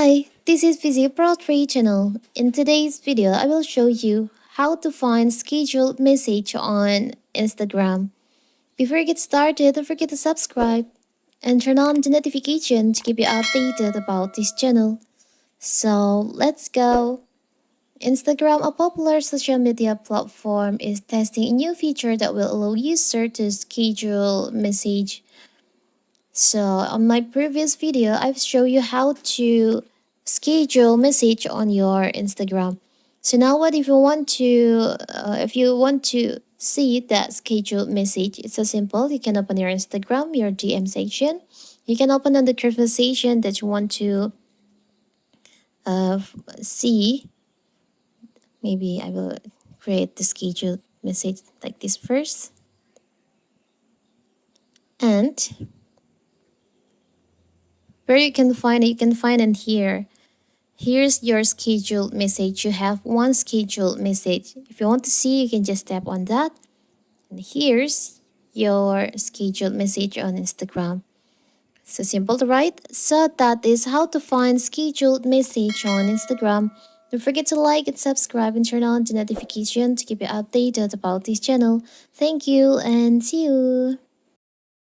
Hi, this is Physio Pro 3 channel. In today's video, I will show you how to find scheduled message on Instagram. Before you get started, don't forget to subscribe and turn on the notification to keep you updated about this channel. So let's go. Instagram, a popular social media platform, is testing a new feature that will allow users to schedule message. So on my previous video, I've shown you how to schedule message on your Instagram. So now what if you want to see that scheduled message, it's so simple. You can open your Instagram, your DM section. You can open on the conversation that you want to see. Maybe I will create the scheduled message like this first. And where you can find it, you can find it here. Here's your scheduled message. You have one scheduled message. If you want to see, you can just tap on that. And here's your scheduled message on Instagram. So simple, right? So that is how to find scheduled message on Instagram. Don't forget to like and subscribe and turn on the notification to keep you updated about this channel. Thank you and see you.